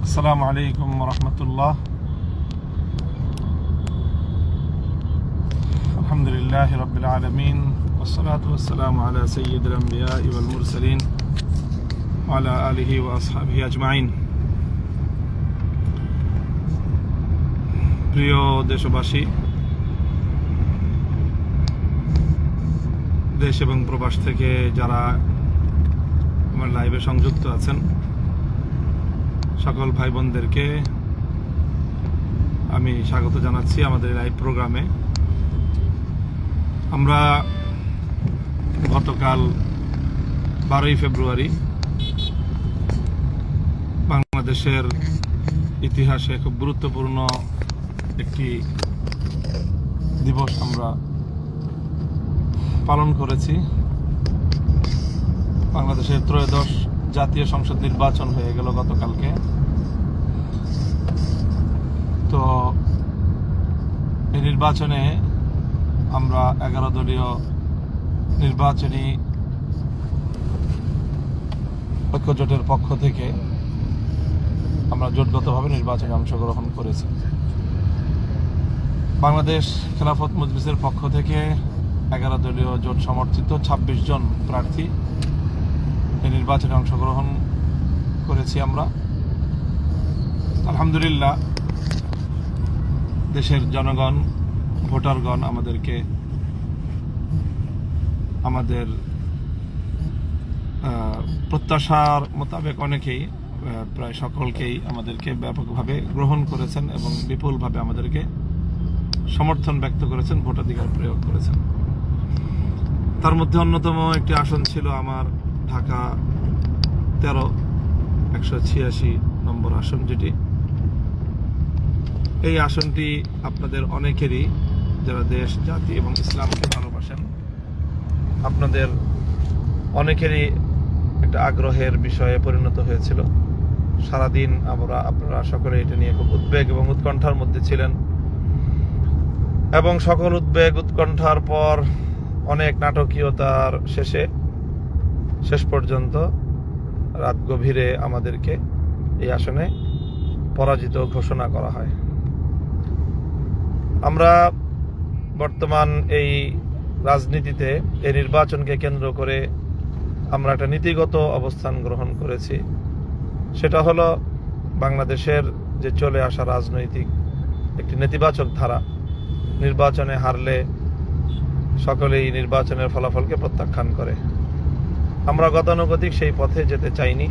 আসসালামু আলাইকুম রহমতুল্লাহ। আলহামদুলিল্লাহ রাব্বিল আলামিন ওয়াসসালাতু ওয়াসসালামু আলা সাইয়্যিদিল আমবিয়া ওয়াল মুরসালিন ওয়া আলা আলিহি ওয়া আসহাবিহি আজমাইন। প্রিয় দেশবাসী, দেশ এবং প্রবাস থেকে যারা আমার লাইভে সংযুক্ত আছেন, সকল ভাই বোনদেরকে আমি স্বাগত জানাচ্ছি আমাদের লাইভ প্রোগ্রামে। আমরা গতকাল 12ই ফেব্রুয়ারি বাংলাদেশের ইতিহাসে খুব গুরুত্বপূর্ণ একটি দিবস আমরা পালন করেছি। বাংলাদেশের ত্রয়োদশ জাতীয় সংসদ নির্বাচন হয়ে গেল গতকালকে। তো এই নির্বাচনে আমরা 11 দলীয় নির্বাচনী ঐক্যজোটের পক্ষ থেকে আমরা জোটগতভাবে নির্বাচনে অংশগ্রহণ করেছি। বাংলাদেশ খেলাফত মজলিসের পক্ষ থেকে 11 দলীয় জোট সমর্থিত 26 জন প্রার্থী এই নির্বাচনে অংশগ্রহণ করেছি আমরা। আলহামদুলিল্লাহ, দেশের জনগণ, ভোটারগণ আমাদেরকে আমাদের প্রত্যাশার মোতাবেক অনেকেই, প্রায় সকলকেই আমাদেরকে ব্যাপকভাবে গ্রহণ করেছেন এবং বিপুলভাবে আমাদেরকে সমর্থন ব্যক্ত করেছেন, ভোটাধিকার প্রয়োগ করেছেন। তার মধ্যে অন্যতম একটি আসন ছিল আমার ঢাকা 13-186 নম্বর আসন, যেটি এই আসনটি আপনাদের অনেকেরই, যারা দেশ, জাতি এবং ইসলামকে ভালোবাসেন, আপনাদের অনেকেরই একটা আগ্রহের বিষয়ে পরিণত হয়েছিল। সারাদিন আপনারা সকলে এটা নিয়ে খুব উদ্বেগ এবং উৎকণ্ঠার মধ্যে ছিলেন, এবং সকল উদ্বেগ উৎকণ্ঠার পর অনেক নাটকীয়তার শেষ পর্যন্ত রাত গভীরে আমাদেরকে এই আসনে পরাজিত ঘোষণা করা হয়। আমরা বর্তমান এই রাজনীতিতে এই নির্বাচনকে কেন্দ্র করে আমরা একটা নীতিগত অবস্থান গ্রহণ করেছি। সেটা হলো বাংলাদেশের যে চলে আসা রাজনৈতিক একটি নেতিবাচক ধারা, নির্বাচনে হারলে সকলেই নির্বাচনের ফলাফলকে প্রত্যাখ্যান করে। আমরা গতানুগতিক সেই পথে যেতে চাইনি।